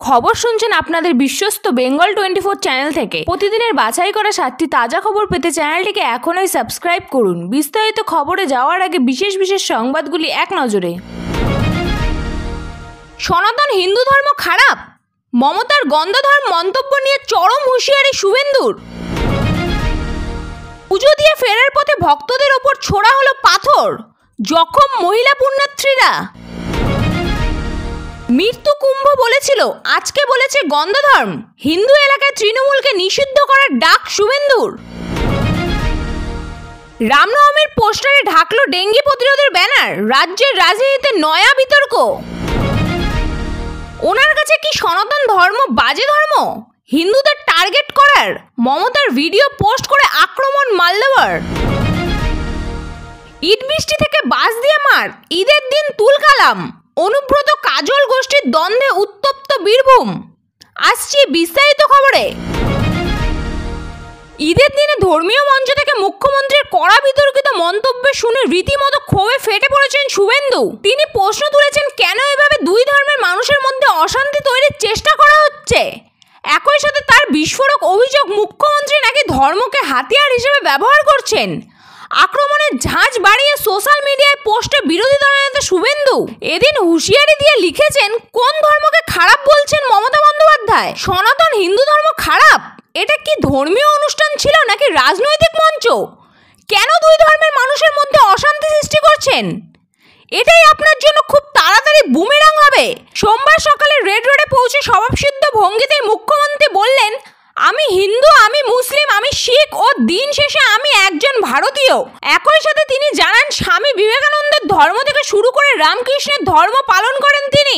খবর শুনছেন আপনাদের বিশ্বস্ত বেঙ্গল 24 চ্যানেল থেকে। প্রতিদিনের বাছাই করা 7টি তাজা খবর পেতে চ্যানেলটিকে এখনই সাবস্ক্রাইব করুন। বিস্তারিত খবরে যাওয়ার আগে বিশেষ সংবাদগুলি এক নজরে। সনাতন হিন্দু ধর্ম খারাপ, মমতার গন্ধধর মন্তব্য নিয়ে চরম হুঁশিয়ারি শুভেন্দুর। পুজো দিয়ে ফেরার পথে ভক্তদের ওপর ছোড়া হলো পাথর, জখম মহিলা পুণ্যার্থীরা। মৃত্যু কুম্ভ বলেছিল, আজকে বলেছে গন্ধধর্ম। হিন্দু এলাকায় তৃণমূলকে নিষিদ্ধ করার ডাক শুভেন্দুর। রামনবমীর পোস্টারে ঢাকলো ডেঙ্গি প্রতিরোধের ব্যানার, রাজ্যের রাজনীতিতে নয়া বিতর্ক। ওনার কাছে কি সনাতন ধর্ম বাজে ধর্ম? হিন্দুদের টার্গেট করার মমতার ভিডিও পোস্ট করে আক্রমণ মালদার। ঈদ বৃষ্টি থেকে বাস দিয়ে মার, ঈদের দিন তুলকালাম। অনুব্রত কাজল গোষ্ঠীর দ্বন্দ্বে উত্তপ্ত বীরভূম। আসছি বিস্তারিত খবরে। ঈদের দিনে ধর্মীয় মঞ্চ থেকে মুখ্যমন্ত্রীর কড়া বিতর্কিত মন্তব্য শুনে রীতিমতো ক্ষোভে ফেটে পড়েছেন শুভেন্দু। তিনি প্রশ্ন তুলেছেন, কেন এভাবে দুই ধর্মের মানুষের মধ্যে অশান্তি তৈরির চেষ্টা করা হচ্ছে। একই সাথে তার বিস্ফোরক অভিযোগ, মুখ্যমন্ত্রী নাকি ধর্মকে হাতিয়ার হিসেবে ব্যবহার করছেন। আক্রমণের ঝাঁজ বাড়িয়ে সোশ্যাল মিডিয়ায় পোস্টে বিরোধী দলনেতা শুভেন্দু এদিন হুঁশিয়ারি দিয়ে লিখেছেন, কোন ধর্মকে খারাপ বলছেন মমতা বন্দ্যোপাধ্যায়? সনাতন হিন্দু ধর্ম খারাপ? এটা কি ধর্মীয় অনুষ্ঠান ছিল নাকি রাজনৈতিক মঞ্চ? কেন দুই ধর্মের মানুষের মধ্যে অশান্তি সৃষ্টি করছেন? এটাই আপনার জন্য খুব তাড়াতাড়ি বুমেরাং হবে। সোমবার সকালে রেড রোডে পৌঁছে স্বভাবসিদ্ধ ভঙ্গিতে মুখ্যমন্ত্রী বললেন, আমি হিন্দু, আমি মুসলিম, আমি শিখ ও দিন শেষে আমি একজন ভারতীয়। একই সাথে তিনি জানান, স্বামী বিবেকানন্দের ধর্ম থেকে শুরু করে রামকৃষ্ণের ধর্ম পালন করেন তিনি।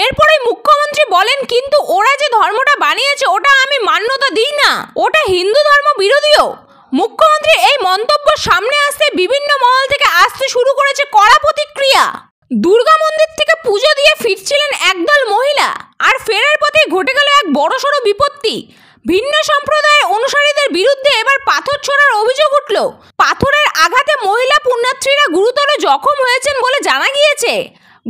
এরপরে মুখ্যমন্ত্রী বলেন, কিন্তু ওরা যে ধর্মটা বানিয়েছে ওটা আমি মান্যতা দিই না, ওটা হিন্দু ধর্ম বিরোধীও। মুখ্যমন্ত্রীর এই মন্তব্য সামনে আসতে বিভিন্ন মহল থেকে আসতে শুরু করেছে কড়া প্রতিক্রিয়া। দুর্গা মন্দির থেকে পুজো দিয়ে ফিরছিলেন একদল মহিলা, আর ফেরার পথে ঘটে গেল এক বড়সড় বিপত্তি। ভিন্ন সম্প্রদায়ের অনুসারীদের বিরুদ্ধে এবার পাথর ছোড়ার অভিযোগ উঠল। পাথরের আঘাতে মহিলা পুণ্যার্থীরা গুরুতর জখম হয়েছেন বলে জানা গিয়েছে।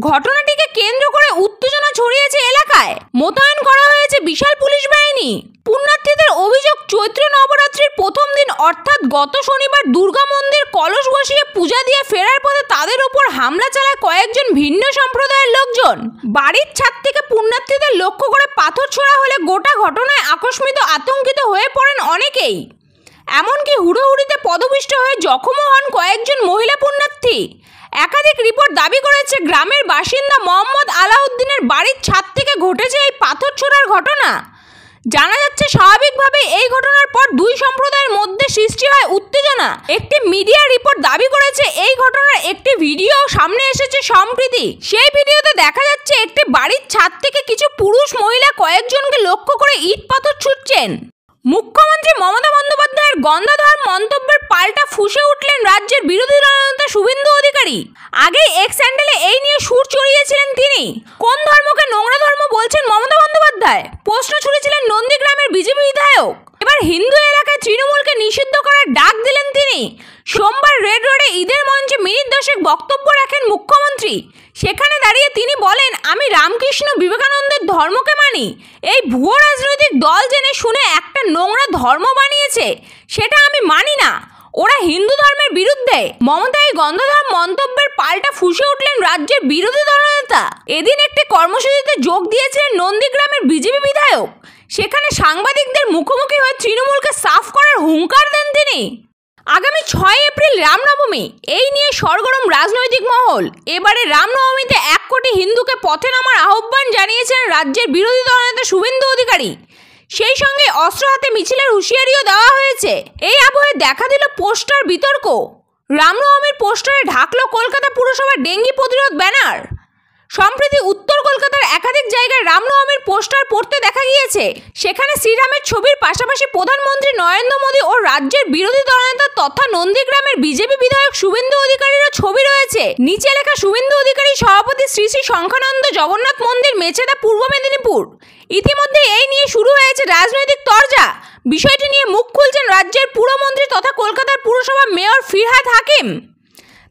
ঘটনাটিকে কেন্দ্র করে উত্তেজনা ছড়িয়েছে এলাকায়। মোতায়েন করা হয়েছে বিশাল পুলিশ বাহিনী। পুণ্যার্থীদের অভিযোগ, চৈত্র নবরাত্রির প্রথম দিন অর্থাৎ গত শনিবার দুর্গা মন্দির কলস বসিয়ে পূজা দিয়ে ফেরার পথে তাদের উপর হামলা চালায় কয়েকজন ভিন্ন সম্প্রদায়ের লোকজন। বাড়ির ছাদ থেকে পুণ্যার্থীদের লক্ষ্য করে পাথর ছোড়া হলে গোটা ঘটনায় আকস্মিত আতঙ্কিত হয়ে পড়েন অনেকেই। এমনকি হুড়োহুড়িতে পদপিষ্ট হয়ে জখমও হন কয়েকজন মহিলা পুণ্যার্থী। একাধিক রিপোর্ট দাবি করেছে, গ্রামের বাসিন্দা মোহাম্মদ আলাউদ্দিনের বাড়ির ছাদ থেকে ঘটেছে এই পাথর ছোড়ার ঘটনা। জানা যাচ্ছে, স্বাভাবিকভাবে এই ঘটনার পর দুই সম্প্রদায়ের মধ্যে সৃষ্টি হয় উত্তেজনা। একটি মিডিয়া রিপোর্ট দাবি করেছে, এই ঘটনার একটি ভিডিও সামনে এসেছে সম্প্রতি। সেই ভিডিওতে দেখা যাচ্ছে একটি বাড়ির ছাদ থেকে কিছু পুরুষ মহিলা কয়েকজনকে লক্ষ্য করে ইট পাথর ছুটছেন। মুখ্যমন্ত্রী মমতা বন্দ্যোপাধ্যায়ের গন্ধধর মন্তব্যের পাল্টা ফুঁসে উঠলেন রাজ্যের বিরোধী দলনেতা শুভেন্দু অধিকারী। আগেই এক্স হ্যান্ডেলে এই নিয়ে সুর চড়িয়েছিলেন তিনি। কোন ধর্মকে নোংরা ধর্ম বলছেন মমতা বন্দ্যোপাধ্যায়? প্রশ্ন ছুড়েছিলেন নন্দীগ্রামের বিজেপি বিধায়ক। এবার হিন্দু এলাকায় তৃণমূলকে নিষিদ্ধ করার ডাক দিলেন তিনি। সোমবার রেড রোডে ঈদের মঞ্চে মিনিট 10 বক্তব্য রাখেন মুখ্যমন্ত্রী। সেখানে দাঁড়িয়ে তিনি বলেন, আমি রামকৃষ্ণ বিবেকানন্দের ধর্মকে মানি। এই ভুয়ো রাজনৈতিক দল জেনে শুনে একটা নোংরা ধর্ম বানিয়েছে, সেটা আমি মানি না। ওরা হিন্দু ধর্মের বিরুদ্ধে। মমতা এই গন্ধধর মন্তব্যের পাল্টা ফুঁসে উঠলেন রাজ্যের বিরোধী দলনেতা। এদিন একটি কর্মসূচিতে যোগ দিয়েছিলেন নন্দীগ্রামের বিজেপি বিধায়ক। সেখানে সাংবাদিকদের মুখোমুখি হয়ে তৃণমূলকে সাফ করার হুঙ্কার দেন তিনি। আগামী 6 এপ্রিল রামনবমী, এই নিয়ে সরগরম রাজনৈতিক মহল। এবারে রামনবমীতে 1 কোটি হিন্দুকে পথে নামার আহ্বান জানিয়েছেন রাজ্যের বিরোধী দলনেতা শুভেন্দু অধিকারী। সেই সঙ্গে অস্ত্র হাতে মিছিলের হুঁশিয়ারিও দেওয়া হয়েছে। এই আবহে দেখা দিল পোস্টার বিতর্ক। রামনবমীর পোস্টারে ঢাকলো কলকাতা পুরসভার ডেঙ্গি প্রতিরোধ ব্যানার। সম্প্রতি উত্তর কলকাতার একাধিক জায়গায় রামনবমীর পোস্টার পড়তে দেখা গিয়েছে। সেখানে শ্রীরামের ছবির পাশাপাশি প্রধানমন্ত্রী নরেন্দ্র মোদী ও রাজ্যের বিরোধী দলনেতা তথা নন্দীগ্রামের বিজেপি বিধায়ক শুভেন্দু অধিকারীরও ছবি রয়েছে। নিচে লেখা, শুভেন্দু অধিকারী সভাপতি, শ্রী শ্রী শঙ্খানন্দ জগন্নাথ মন্দির, মেচেদা, পূর্ব মেদিনীপুর। ইতিমধ্যে এই নিয়ে শুরু হয়েছে রাজনৈতিক তরজা। বিষয়টি নিয়ে মুখ খুলছেন রাজ্যের পুরমন্ত্রী তথা কলকাতার পুরসভা মেয়র ফিরহাদ হাকিম।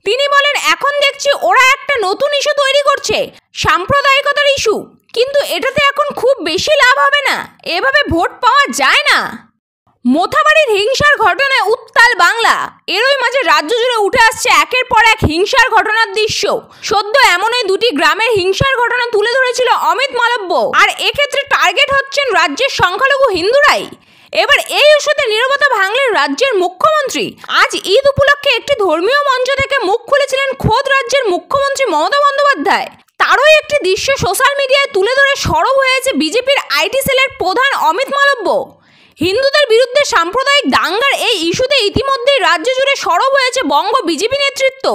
তিনি বলেন, এখন দেখছি ওরা একটা নতুন ইস্যু তৈরি করছে, সাম্প্রদায়িকতার ইস্যু। কিন্তু এটাতে এখন খুব বেশি লাভ হবে না, এভাবে ভোট পাওয়া যায় না। মোথাবাড়ির হিংসার ঘটনায় উত্তাল বাংলা। এরই মাঝে রাজ্য জুড়ে উঠে আসছে একের পর এক হিংসার ঘটনার দৃশ্য। সদ্য এমনই দুটি গ্রামের হিংসার ঘটনা তুলে ধরেছিল অমিত মালব্য, আর এক্ষেত্রে টার্গেট হচ্ছেন রাজ্যের সংখ্যালঘু হিন্দুরাই। এবার এই ইস্যুতে নীরবতা ভাঙলেন রাজ্যের মুখ্যমন্ত্রী। আজ ঈদ উপলক্ষে একটি ধর্মীয় মঞ্চ থেকে মুখ খুলেছিলেন খোদ রাজ্যের মুখ্যমন্ত্রী মমতা বন্দ্যোপাধ্যায়। তারই একটি দৃশ্য সোশ্যাল মিডিয়ায় তুলে ধরে সরব হয়েছে বিজেপির আইটি সেলের প্রধান অমিত মালব্য। হিন্দুদের বিরুদ্ধে সাম্প্রদায়িক দাঙ্গার এই ইস্যুতে ইতিমধ্যেই রাজ্য জুড়ে সরব হয়েছে বঙ্গ বিজেপি নেতৃত্ব।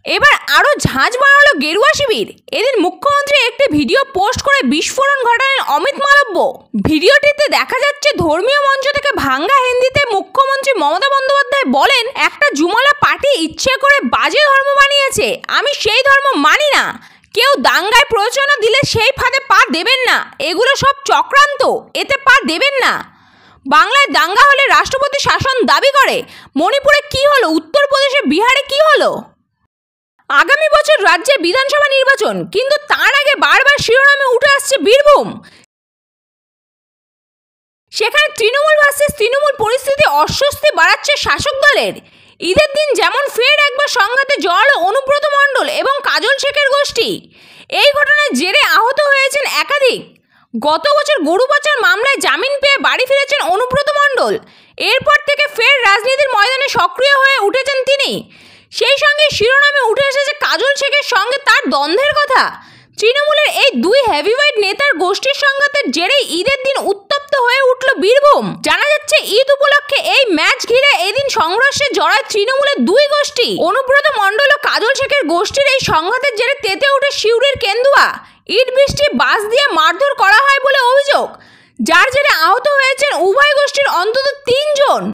এবার আরও ঝাঁঝ বাড়ালো গেরুয়া শিবির। এদিন মুখ্যমন্ত্রী একটি ভিডিও পোস্ট করে বিস্ফোরণ ঘটালেন অমিত মালব্য। ভিডিওটিতে দেখা যাচ্ছে ধর্মীয় মঞ্চ থেকে ভাঙ্গা হিন্দিতে মুখ্যমন্ত্রী মমতা বন্দ্যোপাধ্যায় বলেন, একটা জুমলা পার্টি ইচ্ছে করে বাজে ধর্ম বানিয়েছে, আমি সেই ধর্ম মানি না। কেউ দাঙ্গায় প্ররোচনা দিলে সেই ফাঁদে পা দেবেন না, এগুলো সব চক্রান্ত, এতে পা দেবেন না। বাংলায় দাঙ্গা হলে রাষ্ট্রপতি শাসন দাবি করে, মণিপুরে কি হলো, উত্তরপ্রদেশে বিহারে কি হলো? আগামী বছর রাজ্যের বিধানসভা নির্বাচন, কিন্তু তার আগে বারবার শিরোনামে উঠে আসছে বীরভূম। সেখানে তৃণমূল ভার্সেস তৃণমূল পরিস্থিতি অস্বস্তি বাড়াচ্ছে শাসক দলের। ঈদের দিন যেমন ফের একবার সংঘাতে জড়ালো অনুব্রত মণ্ডল এবং কাজল শেখের গোষ্ঠী। এই ঘটনায় জেরে আহত হয়েছেন একাধিক। গত বছর গরু পাচার মামলায় জামিন পেয়ে বাড়ি ফিরেছেন অনুব্রত মণ্ডল। এরপর থেকে ফের রাজনীতির ময়দানে সক্রিয় হয়ে উঠেছেন তিনি। সেই সঙ্গে শিরোনামে উঠে এসেছে কাজল শেখের সঙ্গে তার দ্বন্দ্বের কথা। তৃণমূলের এই দুই হেভিওয়েট নেতার গোষ্ঠীর সংঘাতের জেরেই ঈদের দিন উত্তপ্ত হয়ে উঠল বীরভূম। জানা যাচ্ছে ঈদ উপলক্ষে এই ম্যাচ ঘিরে এদিন সংঘর্ষে জড়ায় তৃণমূলের দুই গোষ্ঠী। অনুব্রত মণ্ডল ও কাজল শেখের গোষ্ঠীর এই সংঘাতের জেরে তেতে ওঠে সিউড়ির কেন্দুয়া। ইট বৃষ্টি বাস দিয়ে মারধর করা হয় বলে অভিযোগ, যার জেরে আহত হয়েছেন উভয় গোষ্ঠীর অন্তত 3 জন।